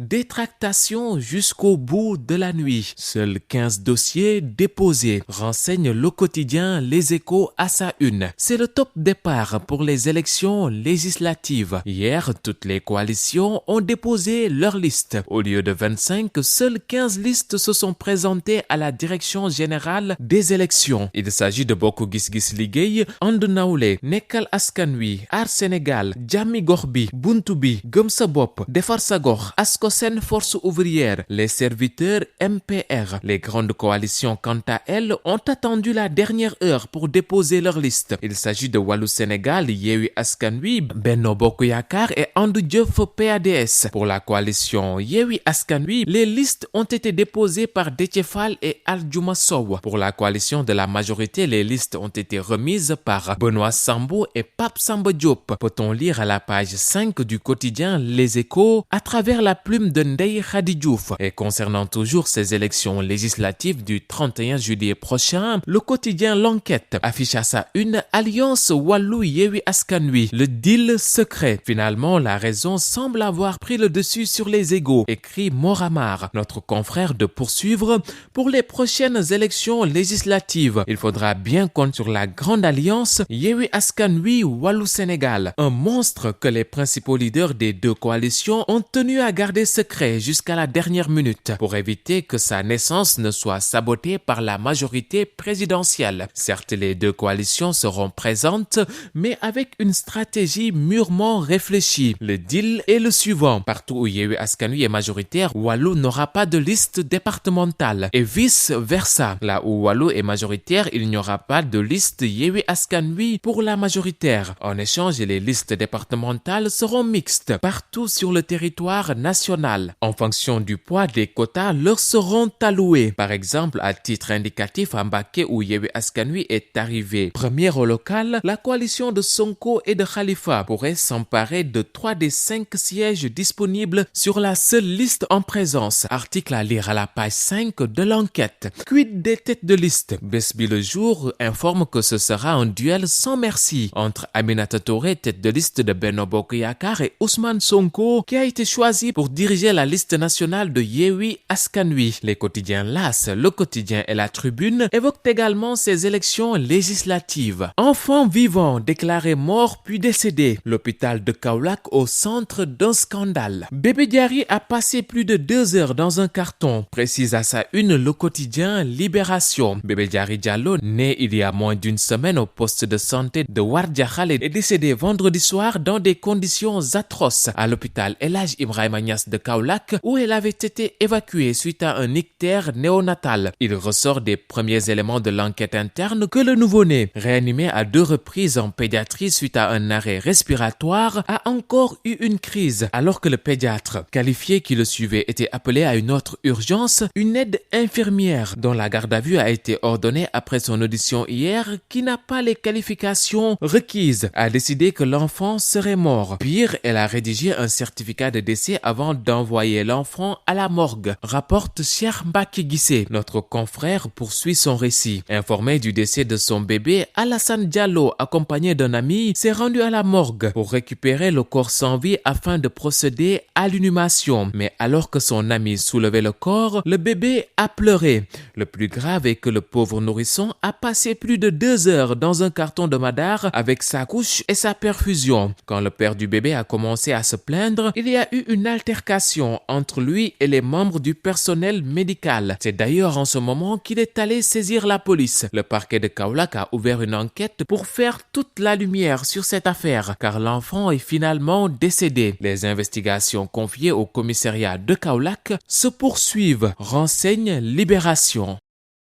Détractation jusqu'au bout de la nuit. Seuls 15 dossiers déposés, renseigne le quotidien Les Échos à sa une. C'est le top départ pour les élections législatives. Hier, toutes les coalitions ont déposé leur liste. Au lieu de 25, seules 15 listes se sont présentées à la direction générale des élections. Il s'agit de Bokk Gis Gis Liggéey, And Nawlé, Nekkal Askan Wi, Aar Sénégal, Jàmmi Gox Bi, Buntu Bi, Gëm Sa Bopp, Defar Sa Gox, Ascosen Force Ouvrière, les serviteurs MPR. Les grandes coalitions, quant à elles, ont attendu la dernière heure pour déposer leur liste. Il s'agit de Wallu Sénégal, Yewwi Askan Wi, Benno Bokk Yaakaar et And Jëf PADS. Pour la coalition Yewwi Askan Wi, les listes ont été déposées par Déthié Fall et Aldiouma Sow. Pour la coalition de la majorité, les listes ont été remises par Benoît Sambou et Pape Samba Diop. Peut-on lire à la page 5 du quotidien Les Échos à travers la plume de Ndeye Khady Diouf. Et concernant toujours ces élections législatives du 31 juillet prochain, le quotidien L'Enquête affiche à sa une Alliance Wallu Yewwi Askan Wi, le deal secret. Finalement, la raison semble avoir pris le dessus sur les égos, écrit Moramar, notre confrère, de poursuivre pour les prochaines élections législatives. Il faudra bien compter sur la grande alliance Yewwi Askan Wi Wallu Sénégal, un monstre que les principaux leaders des deux coalitions ont tenu à garder secret jusqu'à la dernière minute pour éviter que sa naissance ne soit sabotée par la majorité présidentielle. Certes, les deux coalitions seront présentes, mais avec une stratégie mûrement réfléchie. Le deal est le suivant. Partout où Yewwi Askan Wi est majoritaire, Wallu n'aura pas de liste départementale et vice-versa. Là où Wallu est majoritaire, il n'y aura pas de liste Yewwi Askan Wi pour la majoritaire. En échange, les listes départementales seront mixtes partout sur le territoire national. En fonction du poids des quotas, leur seront alloués. Par exemple, à titre indicatif, à Mbacké où Yewwi Askan Wi est arrivé première au local, la coalition de Sonko et de Khalifa pourrait s'emparer de 3 des 5 sièges disponibles sur la seule liste en présence. Article à lire à la page 5 de L'Enquête. Quid des têtes de liste? Bës Bi Le Jour informe que ce sera un duel sans merci entre Aminata Touré, tête de liste de Benno Bokk Yaakaar, et Ousmane Sonko, qui a été choisi pour diriger la liste nationale de Yewwi Askan Wi. Les quotidiens L'As, Le Quotidien et La Tribune évoquent également ces élections législatives. Enfant vivant déclaré mort puis décédé. L'hôpital de Kaolack au centre d'un scandale. Bébé Diary a passé plus de 2 heures dans un carton, précise à sa une le quotidien Libération. Bébé Diary Diallo, né il y a moins d'une semaine au poste de santé de War Diakhal, est décédé vendredi soir dans des conditions atroces à l'hôpital El Hadj Ibrahima Niass de Kaolack, où elle avait été évacuée suite à un ictère néonatal. Il ressort des premiers éléments de l'enquête interne que le nouveau-né, réanimé à 2 reprises en pédiatrie suite à un arrêt respiratoire, a encore eu une crise, alors que le pédiatre qualifié qui le suivait était appelé à une autre urgence, une aide infirmière dont la garde à vue a été ordonnée après son audition hier, qui n'a pas les qualifications requises, a décidé que l'enfant serait mort. Pire, elle a rédigé un certificat de décès avant d'envoyer l'enfant à la morgue, rapporte Cheikh Mbacké Guissé. Notre confrère poursuit son récit. Informé du décès de son bébé, Alassane Diallo, accompagné d'un ami, s'est rendu à la morgue pour récupérer le corps sans vie afin de procéder à l'inhumation. Mais alors que son ami soulevait le corps, le bébé a pleuré. Le plus grave est que le pauvre nourrisson a passé plus de 2 heures dans un carton de madar avec sa couche et sa perfusion. Quand le père du bébé a commencé à se plaindre, il y a eu une altercation entre lui et les membres du personnel médical. C'est d'ailleurs en ce moment qu'il est allé saisir la police. Le parquet de Kaolack a ouvert une enquête pour faire toute la lumière sur cette affaire, car l'enfant est finalement décédé. Les investigations confiées au commissariat de Kaolack se poursuivent, renseigne Libération.